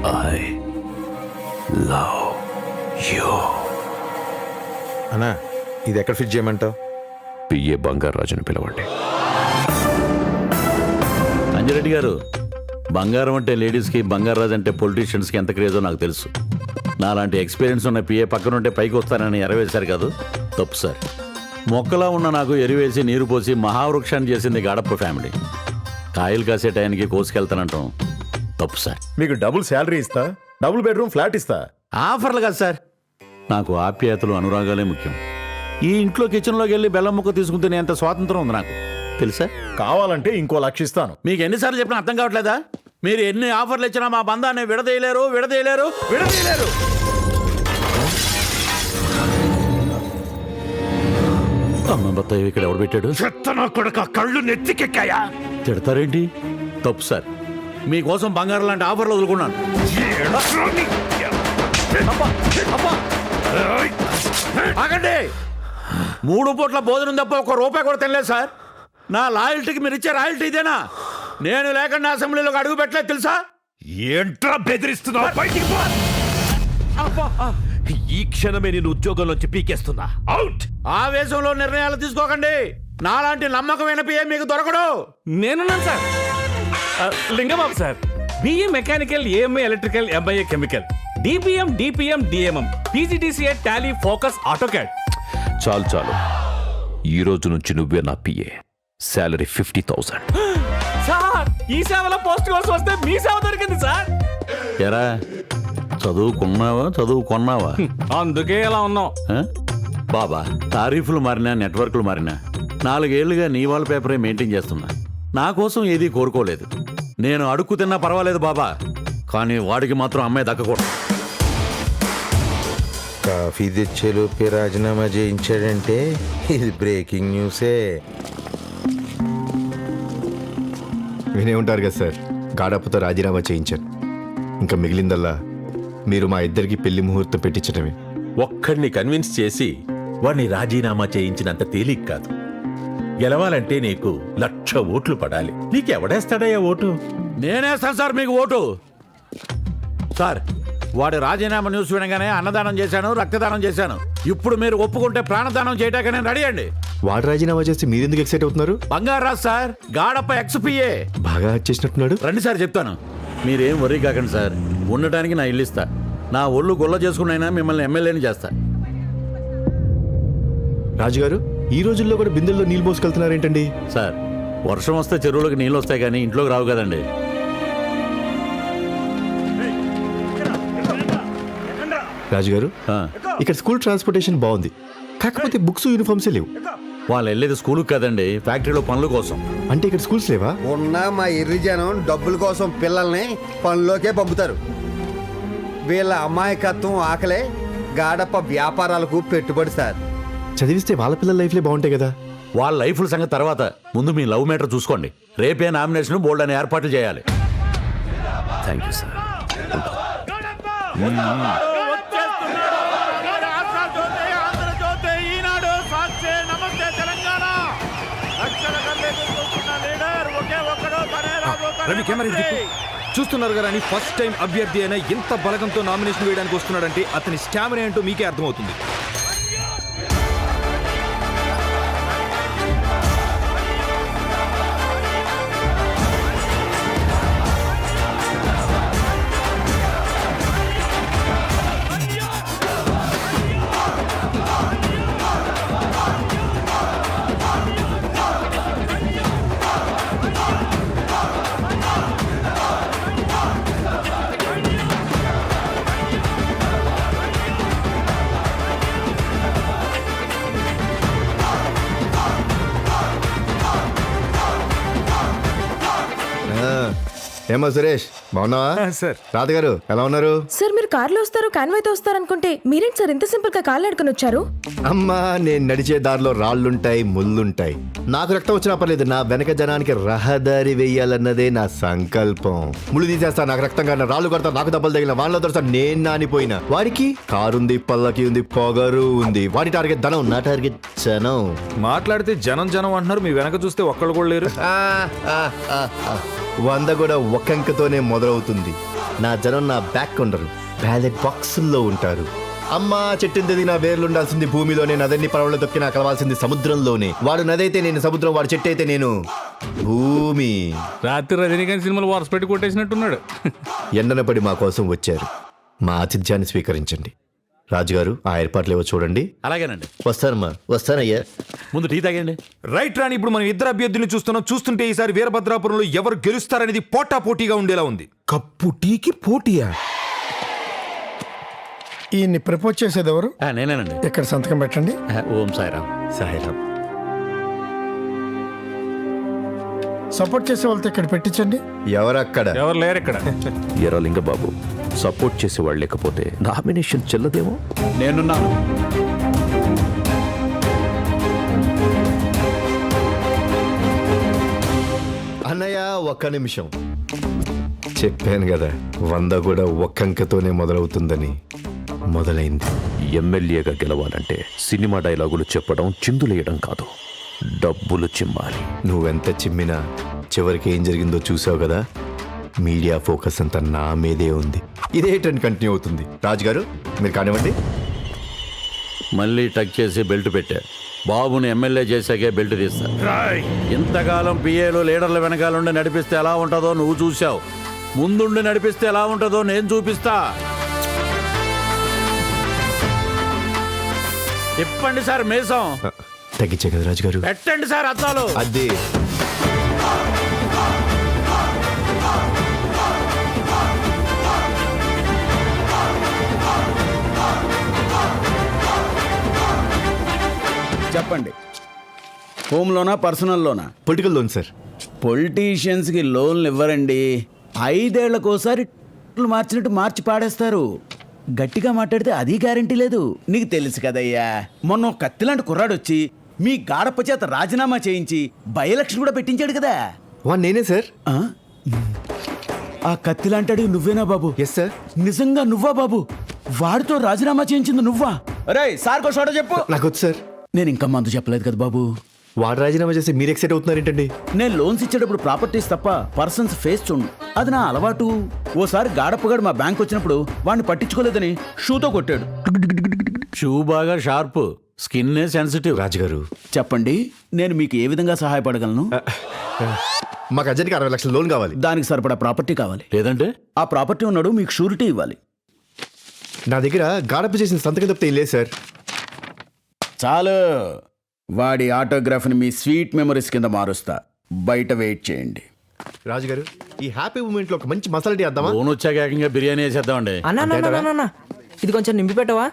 I love you. అన్నా ఇది ఎక్కడ ఫిట్ చేయమంటావు? పిఏ బంగారాజుని పిలవండి. అంజిరెడ్డి గారు, బంగారం అంటే లేడీస్కి, బంగారాజు అంటే పొలిటీషియన్స్కి ఎంత క్రేజో నాకు తెలుసు. నాలాంటి ఎక్స్పీరియన్స్ ఉన్న పిఏ పక్కనుంటే పైకి వస్తానని ఎరవేశారు కాదు, తప్పు సార్. మొక్కలా ఉన్న నాకు ఎరువేసి నీరు పోసి మహావృక్షాన్ని చేసింది గాడప్ప ఫ్యామిలీ. కాయలు కాసే టైంకి కోసుకెళ్తానంటాం తప్పు సార్. మీకు డబుల్ శాలరీ ఇస్తా, డబుల్ బెడ్రూమ్ ఫ్లాట్ ఇస్తా. ఆఫర్లు కాదు సార్, నాకు ఆప్యాయతలు అనురాగాలే ముఖ్యం. ఈ ఇంట్లో కిచెన్లోకి వెళ్ళి బెల్లం ముక్క తీసుకుని తినేంత స్వాతంత్రం ఉంది నాకు, తెలుసా? కావాలంటే ఇంకో 1,00,000 ఇస్తాను. మీకు ఎన్నిసార్లు చెప్పినా అర్థం కావట్లేదా? మీరు ఎన్ని ఆఫర్లు ఇచ్చినా మా బంధాన్ని విడదీయలేరు. అమ్మ బత్తాయి ఇక్కడ ఎవడు పెట్టాడు? కళ్ళు నెత్తికెక్కాయా? తిడతారేంటి? తప్పు సార్, మీకోసం బంగారం లాంటి ఆఫర్లు వదులుకున్నాను. ఆగండి, 3 పూట్ల భోజనం తప్ప ₹1 కూడా తినలేదు సార్. నా లాయల్టీకి మీరు ఇచ్చే రాయల్టీ ఇదేనా? నేను లేకుండా అసెంబ్లీలోకి అడుగు పెట్టలేదు తెలుసా? ఏంట్రా బెదిరిస్తున్నావు? బయటికి పో. ఈ క్షణమే నేను ఉద్యోగంలోంచి పీకేస్తున్నా. అవుట్. ఆవేశంలో నిర్ణయాలు తీసుకోకండి. నాలాంటి నమ్మకమైన పిఏ మీకు దొరకడు. నేనున్నాను sir. Lingababu sir, BA mechanical, AMA electrical, MIA chemical, DBM, DPM, DMM, PGDCA, Tally, Focus, AutoCAD. చాలు, ఈ రోజు నుంచి నువ్వే నా పిఏ. శాలరీ 50,000. సార్, ఈ సేవలో పోస్ట్ కోసం వస్తే మీ సేవ దొరికింది సార్. ఎరా, చదువుకున్నావా? అందుకే ఇలా ఉన్నాం. బాబా, తారీఫ్లు మారినా, నెట్వర్క్లు మారినా 4 ఏళ్లుగా నీ వాల్ పేపరే మెయింటైన్ చేస్తున్నా. నా కోసం ఏదీ కోరుకోలేదు. నేను అడుక్కు తిన్నా పర్వాలేదు బాబా, కానీ వాడికి మాత్రం అమ్మాయి దక్కకూడదు. కాఫీ తెచ్చేలోపే రాజీనామా చేయించాడంటే ఇది బ్రేకింగ్ న్యూసే. వినే ఉంటారు కదా సార్, గాడప్పతో రాజీనామా చేయించాను. ఇంకా మిగిలిందల్లా మీరు మా ఇద్దరికి పెళ్లి ముహూర్తం పెట్టించడమే. ఒక్కడిని కన్విన్స్ చేసి వాడిని రాజీనామా చేయించినంత తేలిక కాదు. గెలవాలంటే నీకు 1,00,000 ఓట్లు పడాలి. నీకెవడేస్తాడయ్యా ఓటు? నేనేస్తాను సార్ మీకు ఓటు. సార్, వాడి రాజీనామా న్యూస్ వినగానే అన్నదానం చేశాను, రక్తదానం చేశాను. ఇప్పుడు మీరు ఒప్పుకుంటే ప్రాణదానం చేయటానికి నేను రెడీ అండి. వాడు రాజీనామా చేస్తే మీరెందుకు ఎక్సైట్ అవుతున్నారు? బంగారాజ్ సార్, గాడప్ప ఎక్స్పిఏ బాగా చేసినట్టున్నాడు. రండి సార్ చెప్తాను. మీరేం వర్రీ కాకండి సార్, ఉండటానికి నా ఇల్లు ఇస్తా. నా ఒళ్ళు గొల్ల చేసుకున్నైనా మిమ్మల్ని ఎమ్మెల్యేని చేస్తా. రాజుగారు, ఈ రోజుల్లో కూడా బిందెల్లో నీళ్ళు మోసుకెళ్తున్నారేంటండి? సార్, వర్షం వస్తే చెరువులకు నీళ్ళు వస్తాయి కానీ ఇంట్లోకి రావు కదండి. రాజుగారు, ఇక్కడ స్కూల్ ట్రాన్స్పోర్టేషన్ బాగుంది, కాకపోతే బుక్స్, యూనిఫామ్సే లేవు. వాళ్ళు వెళ్ళేది స్కూల్కి కదండి, ఫ్యాక్టరీలో పనుల కోసం. అంటే ఇక్కడ స్కూల్స్ లేవా? ఉన్న మా ఎర్రి జనం డబ్బుల కోసం పిల్లల్ని పనిలోకే పంపుతారు. వీళ్ళ అమాయకత్వం, ఆకలే గాడప్ప వ్యాపారాలకు పెట్టుబడి సార్. చదివిస్తే వాళ్ళ పిల్లల లైఫ్లే బాగుంటాయి కదా. వాళ్ళ లైఫ్ల సంగతి తర్వాత, ముందు మీ లవ్ మ్యాటర్ చూసుకోండి. రేపే నామినేషన్ బోల్డ్ అని ఏర్పాట్లు చేయాలి. Thank you sir. చూస్తున్నారు కదా అని ఫస్ట్ టైం అభ్యర్థి అయినా ఇంత బలగంతో నామినేషన్ వేయడానికి వస్తున్నాడంటే అతని స్టామినా ఏంటో మీకే అర్థమవుతుంది. ఏమో సురేష్, బాగున్నావా? సార్. రాధగారు ఎలా ఉన్నారు? సార్, మీరు కార్లో వస్తారు, కాన్వాయ్తో వస్తారు అనుకుంటే మీరేంటి సార్ ఇంత సింపుల్ గా కాళ్ళు నడుకుని వచ్చారు? అమ్మా, నేను నడిచే దారిలో రాళ్లుంటాయి, ముళ్ళుంటాయి. నాకు రక్తం వచ్చినా పర్లేదు, నా వెనక జనానికి రహదారి వెయ్యాలన్నదే నా సంకల్పం. ముళ్ళు తీసేస్తా, నాకు రక్తం కాదు, రాళ్ళు కొడతా, నాకు దెబ్బలు తగిలిన వాళ్ళలో దొరసా నేను నానిపోయినా. వాడికి కారుంది, పల్లకి ఉంది, పొగరు ఉంది. వాడి టార్గెట్ ధనం, నా టార్గెట్ జనం. మాట్లాడితే జనం జనం అంటున్నారు, మీ వెనక చూస్తే ఒక్కళ్ళు కూడా లేరు. 100 కూడా ఒక్కంకతోనే మొదలవుతుంది. నా జనం నా బ్యాక్ ఉండరు, బ్యాలెట్ బాక్సుల్లో ఉంటారు. అమ్మా చెట్టింది నా వేర్లు ఉండాల్సింది భూమిలోనే, నదన్ని పడవలో దొక్కి నాకు కలవాల్సింది సముద్రంలోనే. వాడు నదైతే నేను సముద్రం, వాడు చెట్టు అయితే నేను భూమి. రాత్రి రజనీకాంత్ సినిమాలు వరుస పెట్టి కొట్టేసినట్టున్నాడు. ఎండన పడి మా కోసం వచ్చారు, మా ఆతిథ్యాన్ని స్వీకరించండి. రాజుగారు ఆ ఏర్పాట్లు ఏవో చూడండి. అలాగేనండి. వస్తానమ్మా, వస్తానయ్యా. ముందు టీ తాగండి. రైట్ రాని ఇప్పుడు మనం ఇద్దరు అభ్యర్థుల్ని చూస్తుంటే ఈసారి వీరభద్రాపురంలో ఎవరు గెలుస్తారనేది పోటాపోటీగా ఉండేలా ఉంది. కప్పు టీకి పోటీయా? ఈయన్ని ప్రపోజ్ చేసేది ఎవరు? నేనేనండి. ఇక్కడ సంతకం పెట్టండి. ఓం సాయిరామ్. సాయిరామ్. సపోర్ట్ చేసే వాళ్ళతో ఇక్కడ పెట్టించండి. ఎవరక్కడ? ఎవరు లేరు ఇక్కడ. ఎరా లింగబాబు, సపోర్ట్ చేసేవాళ్ళు లేకపోతే నామినేషన్ చెల్లదేమో. నేనున్నాను. అన్నయ్య ఒక్క నిమిషం. చెప్పాను కదా 100 కూడా ఒక్కంకతోనే మొదలవుతుందని. మొదలైంది. ఎమ్మెల్యేగా గెలవాలంటే సినిమా డైలాగులు చెప్పడం, చిందులేయడం కాదు, డబ్బులు చిమ్మాలి. నువ్వెంత చిమ్మినా చివరికి ఏం జరిగిందో చూసావు కదా. మీడియా ఫోకస్ అంతా నా మీదే ఉంది. ఇదే ట్రెండ్ కంటిన్యూ అవుతుంది. రాజుగారు మీరు కానివ్వండి. మళ్ళీ టక్ చేసి బెల్ట్ పెట్టా. బాబుని ఎమ్మెల్యే చేశాకే బెల్ట్ తీస్తా. ఇంతకాలం పిఏలు లీడర్ల వెనకాలండి నడిపిస్తే ఎలా ఉంటుందో నువ్వు చూసావు. ముందుండి నడిపిస్తే ఎలా ఉంటుందో నేను చూపిస్తా. చెప్పండి సార్ మేసం. తగ్గించే కదా రాజుగారు. పెట్టండి సార్ అద్దాలు. అదే చెప్పండి, హోమ్ లోనా పర్సనల్ లోనా? Political loan sir. పొలిటీషియన్స్కి లోన్లు ఇవ్వరండి. 5 ఏళ్లకోసారి మార్చినట్టు మార్చి పాడేస్తారు. గట్టిగా మాట్లాడితే అది గ్యారంటీ లేదు. నీకు తెలుసు కదయ్యా, మొన్న ఒక కత్తిలాంటి కుర్రాడు వచ్చి మీ గాడప్ప చేత రాజీనామా చేయించి బై ఎలక్షన్ కూడా పెట్టించాడు కదా. వన్ నేనే సార్. ఆ? ఆ కత్తిలాంటాడు నువ్వేనా బాబు? Yes sir. నిజంగా నువ్వా బాబు? వాడితో రాజీనామా చేయించింది నువ్వా? అరే సార్కో షోట చెప్పు. నాకు వద్దు సార్. నేను ఇంకా మందు చెప్పలేదు కదా బాబు. వాడు రాజీనామా చేసి మీరు ఎక్సైట్ అవుతున్నారు ఏంటండి? నేను లోన్స్ ఇచ్చేటప్పుడు ప్రాపర్టీస్ తప్ప పర్సన్స్ ఫేస్ చూడు, అది నా అలవాటు. ఓసారి గాడప్పగాడు మా బ్యాంక్ వచ్చినప్పుడు వాడిని పట్టించుకోలేదని షూతో కొట్టాడు. షూ బాగా షార్ప్, స్కిన్ సెన్సిటివ్. రాజుగారు చెప్పండి, నేను మీకు ఏ విధంగా సహాయపడగలను? మాకు అర్జెంట్గా 60 లక్షల లోన్ కావాలి. దానికి సరిపడా ప్రాపర్టీ కావాలి. లేదంటే ఆ ప్రాపర్టీ ఉన్నాడు మీకు షూరిటీ ఇవ్వాలి. నా దగ్గర గాడప్ప చేసిన సంతకం తప్పితే ఏం లేదు సార్. చాలు, వాడి ఆటోగ్రాఫ్ని మీ స్వీట్ మెమరీస్ కింద మారుస్తా. బయట వెయిట్ చేయండి. రాజుగారు ఈ హ్యాపీ మూమెంట్ లో ఒక మంచి మసాలా టీ అద్దామా? లోన్ వచ్చాక ఏకంగా బిర్యానీ వేసేద్దామండి. అన్నా ఇది కొంచెం నింపి పెట్టవా?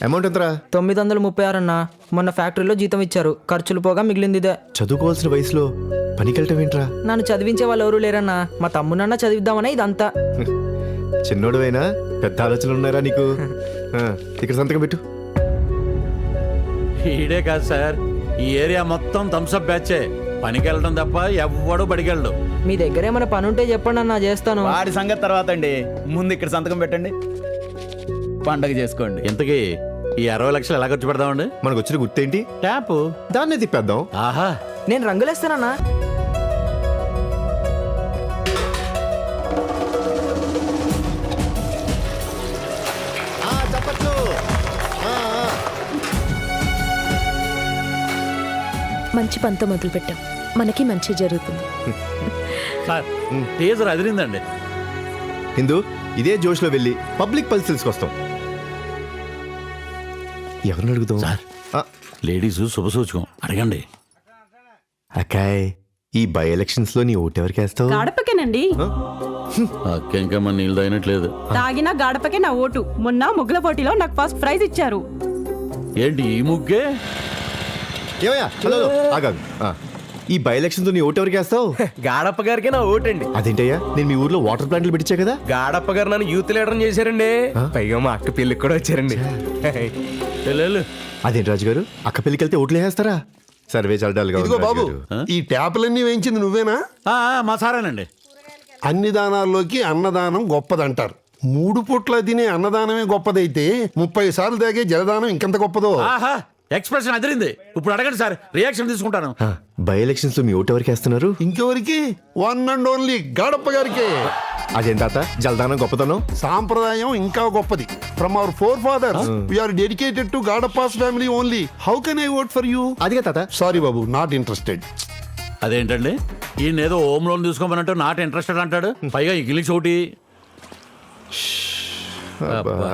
అమౌంట్ ఎంతరా? 936 అన్నా. మొన్న ఫ్యాక్టరీలో జీతం ఇచ్చారు, ఖర్చులు పోగా మిగిలింది ఇదే. చదువుకోవాల్సిన వయసులో పనికెళ్ళటం ఏంట్రా? నన్ను చదివించే వాళ్ళు ఎవరు లేరన్నా. మా తమ్మునన్నా చదివిద్దామని ఇదంతా. చిన్నోడువైనా పెద్ద ఆలోచనలు ఉన్నారా నీకు? ఇక్కడ సంతకం పెట్టు. ఈడే కాదు సార్, ఈ ఏరియా మొత్తం థమ్స్అప్ బ్యాచే. పనికి వెళ్ళడం తప్ప ఎవ్వడు బడికెళ్ళడు. మీ దగ్గర ఏమైనా పని ఉంటే చెప్పండి అన్నా, చేస్తాను. వాడి సంగతి తర్వాత అండి, ముందు ఇక్కడ సంతకం పెట్టండి. పండగ చేసుకోండి. ఇంతకీ ఈ 60 లక్షలు ఎలా ఖర్చు పెడదామండి? మనకు వచ్చిన గుర్తేంటి? ట్యాప్. దాన్నే తిప్పేద్దాం. ఆహా, నేను రంగులేస్తానన్నా. చెప్పచ్చు. మంచి పనితో మొదలు పెట్టాం, మనకి మంచి జరుగుతుంది. Sir teaser అదిరిందండి. హిందూ ఇదే జోష్లో వెళ్ళి పబ్లిక్ పల్స్ తెలుసుకొస్తాం. ఎవరిని అడుగుతాం? సార్ లేడీస్ శుభసూచకం, అడగండి. అక్కాయ్, ఈ బై ఎలక్షన్స్ లో నీ ఓటు ఎవరికి వేస్తావు? గాడపకేనండి. అక్క ఇంకా మన నీళ్ళు తాగినట్లేదు. తాగిన గాడపకే నా ఓటు. మొన్న ముగ్గుల పోటీలో నాకు ఫస్ట్ ప్రైజ్ ఇచ్చారు. ఏంటి ఈ ముగ్గే? ఏమయ్యా, హలో, ఆగాగు. ఈ బై ఎలక్షన్స్ లో నీ ఓటు ఎవరికి వేస్తావు? గాడప్ప గారికి నా ఓటండి. అదేంటయ్యా, నేను మీ ఊర్లో వాటర్ ప్లాంట్లు పెట్టించా కదా. గాడప్ప గారు నన్ను యూత్ లీడర్ చేశారండి. పైగా మా అక్క పెళ్ళికి కూడా వచ్చారండి. అదేంటి రాజు గారు, అక్క పెళ్ళికి వెళ్తే ఓట్లు వేస్తారా? సర్వే చల్డాలుగా ఉంది బాబు, రాజుగారు. ఈ ట్యాపులన్నీ వేయించింది నువ్వేనా? మా సారేనండి. అన్ని దానాల్లోకి అన్నదానం గొప్పదంటారు. 3 పూట్ల తినే అన్నదానమే గొప్పదైతే 30 సార్లు తాగే జలదానం ఇంకెంత గొప్పదో. ఆహా, ఎక్స్ప్రెషన్ అదిరింది. ఇప్పుడు అడగండి సార్, రియాక్షన్ తీసుకుంటాను. బై ఎలక్షన్స్ లో మీ ఓటు ఎవరికి వేస్తున్నారు? ఇంకెవరికి? వన్ అండ్ ఓన్లీ గాడప్ప గారికి. అదేం తాత జలదానం గొప్పతనం? సాంప్రదాయం ఇంకా గొప్పది. From our forefathers we are dedicated to గాడప్పాస్ family only. How can I vote for you? అదిగా తాత. సారీ బాబు, నాట్ ఇంట్రెస్టెడ్. అదేంటండి ఈయన ఏదో హోమ్ లోన్ తీసుకోమన్నట్టు నాట్ ఇంట్రెస్టెడ్ అంటాడు, పైగా ఇంగ్లీష్ ఒకటి. అబ్బా.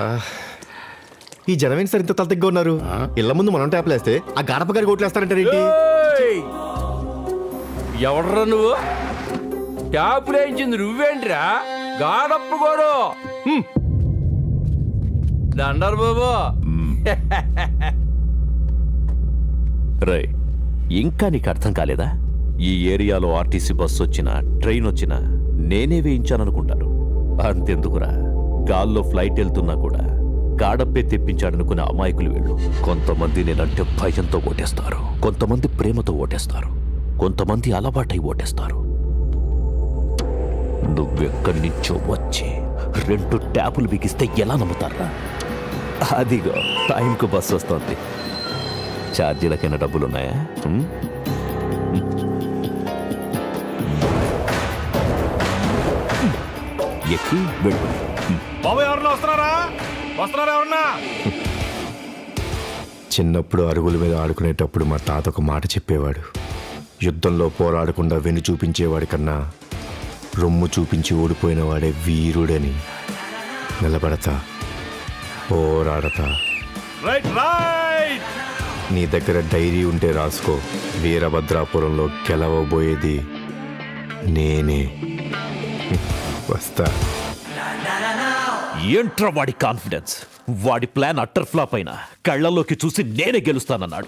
ఈ జనం ఏంటి సార్ ఇంత తలతిగ్గా ఉన్నారు? ఇళ్ళ ముందు మనం ట్యాప్లేస్తే ఆ గడప గారికి ఓట్లేస్తారంటారేంటి? ఎవడ్రా నువ్వు? ట్యాపులు వేయించింది నువ్వేంట్రా? గాడప్పు గోరు దండర్ బాబు. రై, ఇంకా నీకు అర్థం కాలేదా? ఈ ఏరియాలో ఆర్టీసీ బస్సు వచ్చినా ట్రైన్ వచ్చినా నేనే వేయించాననుకుంటారు. అంతెందుకురా, గాల్లో ఫ్లైట్ వెళ్తున్నా కూడా గాడప్పే తెప్పించాడనుకునే అమాయకులు వీళ్ళు. కొంతమంది నేనంటే భయంతో ఓటేస్తారు, కొంతమంది ప్రేమతో ఓటేస్తారు, కొంతమంది అలవాటై ఓటేస్తారు. నువ్వెక్కడి నుంచో వచ్చి 2 ట్యాపులు బిగిస్తే ఎలా నమ్ముతారా? అదిగో టైంకు బస్సు వస్తుంది. ఛార్జీలకైనా డబ్బులున్నాయా? ఎక్కి వెళ్ళు. బాబు ఎవరన్నా వస్తున్నారా? వస్తున్నారా ఎవరన్నా? చిన్నప్పుడు అరుగుల మీద ఆడుకునేటప్పుడు మా తాత ఒక మాట చెప్పేవాడు. యుద్ధంలో పోరాడకుండా వెన్ను చూపించేవాడి కన్నా రొమ్ము చూపించి ఓడిపోయిన వాడే వీరుడని. నిలబడతా, పోరాడతా. Right right. నీ దగ్గర డైరీ ఉంటే రాసుకో, వీరభద్రాపురంలో గెలవబోయేది నేనే. వస్తా. ఏంట్రా వాడి కాన్ఫిడెన్స్? వాడి ప్లాన్ అట్టర్ ఫ్లాప్ అయినా కళ్ళలోకి చూసి నేనే గెలుస్తానన్నాడు.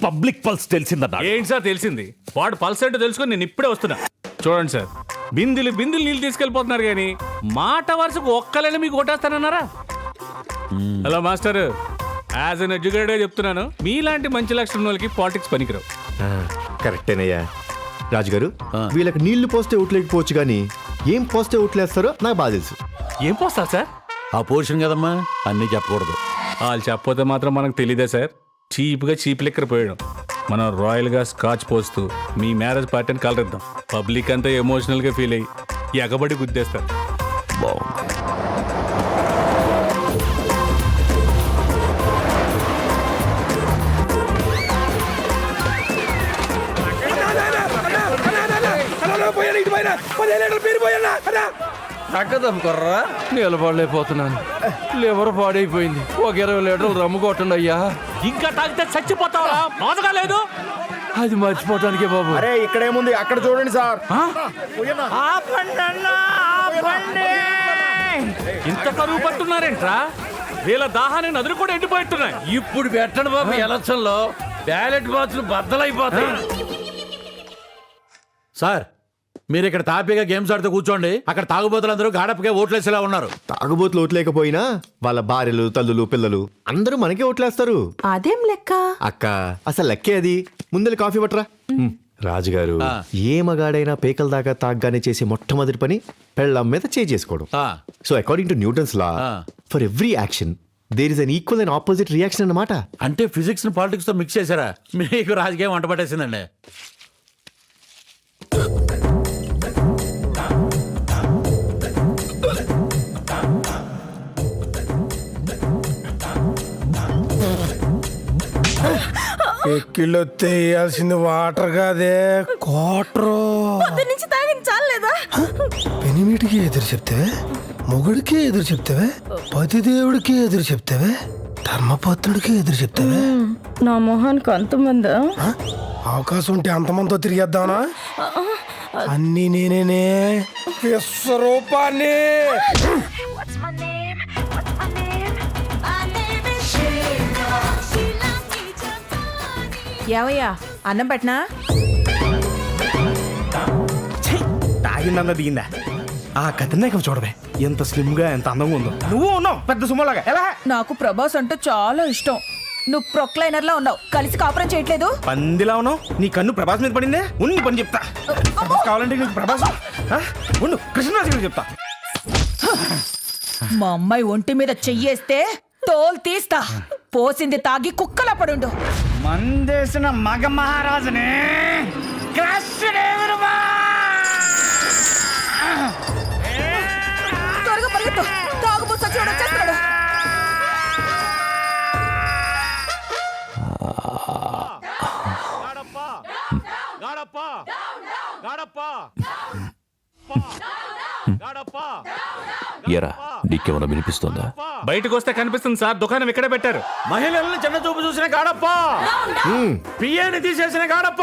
Public pulse తెలిసిందన్నాడు. ఏంటి సార్ తెలిసింది? వాడు పల్స్ ఏంటో తెలుసుకొని నేను ఇప్పుడే వస్తున్నా. చూడండి సార్, బిందులు నీళ్ళు తీసుకెళ్ళిపోతున్నారు కానీ మాట వరుసకు ఒక్కలేని మీకు కొట్టేస్తానన్నారా? Hello master, as an educated చెప్తున్నాను, మీలాంటి మంచి లక్షణం వాళ్ళకి పాలిటిక్స్ పనికిరావు. కరెక్టేనయ్యా. రాజుగారు, వీళ్ళకి నీళ్లు పోస్తే ఓట్లేకపోవచ్చు కానీ ఏం పోస్తే ఓట్లేస్తారో నాకు బాగా తెలుసు. ఏం పోస్తారు సార్? ఆ పోర్షన్ కదమ్మా, అన్నీ చెప్పకూడదు. వాళ్ళు చెప్పకపోతే మాత్రం మనకు తెలీదా సార్? చీప్ లెక్కర పోయడం. మనం రాయల్గా స్కాచ్ పోస్తూ మీ మ్యారేజ్ పార్టీని కలరిద్దాం. పబ్లిక్ అంతా ఎమోషనల్గా ఫీల్ అయ్యి ఎగబడి గుద్దేస్తారు. బాగుంది. చక్కదమ్ముకొర్రా, నిలబడలేకపోతున్నాను. లివర్ పాడైపోయింది. ఒక 20 లీటర్లు రమ్ము కొట్టండి అయ్యా. ఇంకా తాగితే చచ్చిపోతావా? బాధగా లేదు. అది మర్చిపోవటానికే బాబు. అరే ఇక్కడేముంది, అక్కడ చూడండి సార్. ఇంత కరువు పట్టున్నారేంట్రా? వీళ్ళ దాహాన్ని నదులు కూడా ఎండిపోయిట్టున్నాయి. ఇప్పుడు పెట్టండి బాబు, ఎలక్షన్ లో బ్యాలెట్ బాక్సులు బద్దలైపోతాయి. సార్, మీరు ఇక్కడ తాపీగా గేమ్స్ ఆడుతూ కూర్చోండి. అక్కడ తాగుబోతులందరూ గాడపకే ఓట్లేసేలా ఉన్నారు. తాగుబోతులు ఓట్లేకపోయినా వాళ్ళ భార్యలు, తల్లులు, పిల్లలు అందరూ మనకే ఓట్లేస్తారు. అదేం లెక్క? అక్క, అసలు లెక్కే అది. ముందర కాఫీ పట్టరా. రాజుగారు, ఏ మగాడైనా పేకల దాకా తాగ్గానే చేసే మొట్టమొదటి పని పెళ్ళం మీద చేసుకోవడం. So according to Newton's law, for every action there is an equal and opposite reaction అన్నమాట. అంటే ఫిజిక్స్ ని పాలిటిక్స్ తో మిక్స్ చేశారా? మీకు రాజకీయం వంట పట్టేసిందండి. ఎక్కిళ్ళొత్తే వేయాల్సింది వాటర్ కాదే, కోటరు. నుంచి తాగింది చాలేదా? పెనిమిటికి ఎదురు చెప్తావే, మొగుడికి ఎదురు చెప్తావే, పతిదేవుడికి ఎదురు చెప్తావే, ధర్మపత్రుడికి ఎదురు చెప్తావే. నా మొహానికి అంతమందా? అవకాశం ఉంటే అంతమందితో తిరిగేద్దానా? అన్ని నేనే విశ్వరూపాన్ని. ఏవయ్యా, అన్నం పెట్టనా? తాగిందన్న దిగిందా? ఆ కథనాక చూడవే, ఎంత స్లిమ్ గా ఎంత అందంగా ఉందో. నువ్వు ఉన్నావు పెద్ద సుమ్మలాగా. ఎలా? నాకు ప్రభాస్ అంటే చాలా ఇష్టం. నువ్వు ప్రొక్లైనర్ లా ఉన్నావు, కలిసి కాపురం చేయట్లేదు. పందిలా ఉన్నావు. నీ కన్ను ప్రభాస్ మీద పడిందే. ఉన్ని పని చెప్తా. ప్రభాస్ కావాలంటే నీకు ప్రభాస్ ఉండు, కృష్ణరాజు గారికి చెప్తా. మా అమ్మాయి ఒంటి మీద చెయ్యేస్తే తోలు తీస్తా. పోసింది తాగి కుక్కలా పడుండు. మందేసిన మగ మహారాజునే కొట్టు తాగుబోస చూడొచ్చేస్తున్నాడు. ఎరా నీకేమైనా వినిపిస్తుందా? బయటకు వస్తే కనిపిస్తుంది సార్, దుకాణం ఇక్కడే పెట్టారు. మహిళల్ని చిన్న చూపు చూసిన గాడప్ప, పిఏని తీసేసిన గాడప్ప.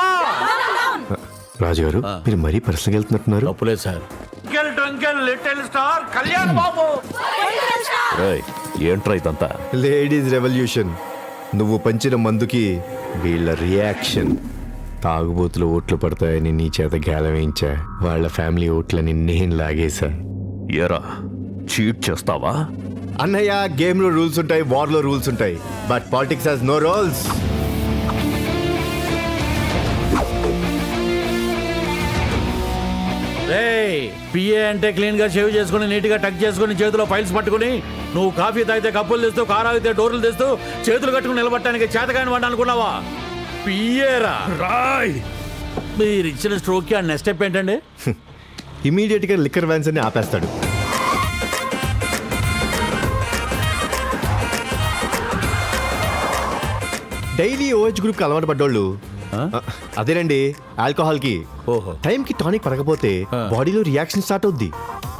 రాజు గారు మీరు మరీ పర్సనల్గా వెళ్తున్నట్టున్నారు. తప్పులేదు sir. Little star Kalyan Babu. రేయ్, ఏంట్రా ఇదంతా? Ladies revolution. నువ్వు పంచిన మందుకి వీళ్ళ రియాక్షన్. తాగుబోతులు ఓట్లు పడతాయని నీ చేత గేలం వేయించా. వాళ్ళ ఫ్యామిలీ ఓట్లని నేను లాగేశా. ఎరా చీట్ చేస్తావా? అన్నయ్య, గేమ్ లో రూల్స్ ఉంటాయి, వార్ లో రూల్స్ ఉంటాయి, but politics has no rules. PA అంటే క్లీన్ గా షేవ్ చేసుకుని నీట్ గా టక్ చేసుకుని చేతిలో ఫైల్స్ పట్టుకుని, నువ్వు కాఫీ తాగితే కప్పులు తెస్తూ, కారు ఆగితే డోర్లు తెస్తూ, చేతులు కట్టుకుని నిలబట్టడానికి చేతకాని వాడిని అనుకున్నావా? పిఏరా రాయ్. మీరు ఇచ్చిన స్ట్రోక్ కి ఆ నెక్స్ట్ స్టెప్ ఏంటండి? ఇమీడియట్ గా లిక్కర్ వ్యాన్స్ అని ఆపేస్తాడు. డైలీ ఓహెచ్ గ్రూప్ కి అలవాటు పడ్డోళ్ళు అదేనండి ఆల్కహాల్ కి. ఓహో. టైం కి టానిక్ పడకపోతే బాడీలో రియాక్షన్ స్టార్ట్ అవుద్ది.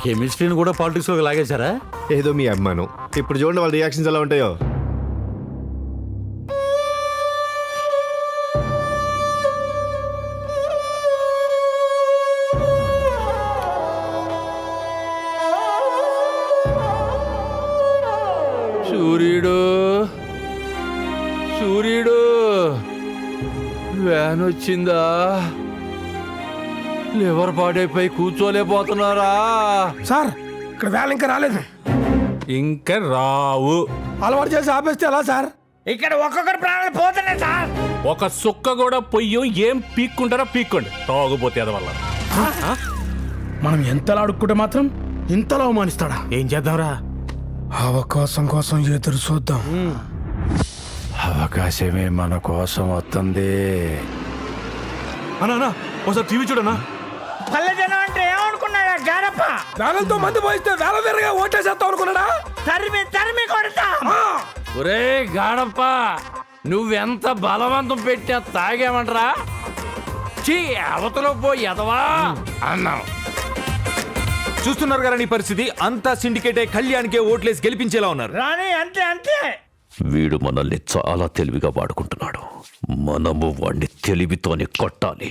కెమిస్ట్రీని కూడా పాలిటిక్స్ లో లాగేశారా? ఏదో మీ అభిమానం. ఇప్పుడు చూడండి వాళ్ళ రియాక్షన్స్ ఎలా ఉంటాయో. సూర్యుడు, సూర్యుడు, వ్యాన్ వచ్చిందా? లివర్ పాడైపోయి కూర్చోలేకపోతున్నారా? సార్ ఇక్కడ వేళ ఇంకా రాలేదు. ఇంకా రావు. అలవాటు చేసి ఆపేస్తే ఎలా సార్? ఇక్కడ ఒక్కొక్కరు ప్రాణాలు పోతున్నాయి సార్. ఒక సుక్క కూడా పొయ్యం, ఏం పీక్కుంటారో పీక్కోండి, తాగుపోతే అది వల్ల. మనం ఎంతలా అడుక్కుంటే మాత్రం ఇంతలా అవమానిస్తాడా? ఏం చేద్దాంరా? అవకాశం కోసం ఎదురు చూద్దాం. అవకాశమే మన కోసం వస్తుంది. అన్నా ఒకసారి టీవీ చూడనా. పల్లెజనం అంటే ఏమనుకున్నాడా గారప్ప? వేలతో మంది పోయిస్తే వేల వేరగా ఓటేసేస్తాం అనుకున్నాడా? తరిమి కొడతా. ఒరే గాడప్ప, నువ్వెంత బలవంతం పెట్టా తాగామంటరా? చీ, అవతల పోయి ఎదవా అన్నావు. చూస్తున్నారు కదా నీ పరిస్థితి. అంతా సిండికేటే కళ్యాణ్కే ఓట్లేసి గెలిపించేలా ఉన్నారు. రాని అంతే. వీడు మనల్ని చాలా తెలివిగా వాడుకుంటున్నాడు. మనము వాడిని తెలివితోనే కొట్టాలి.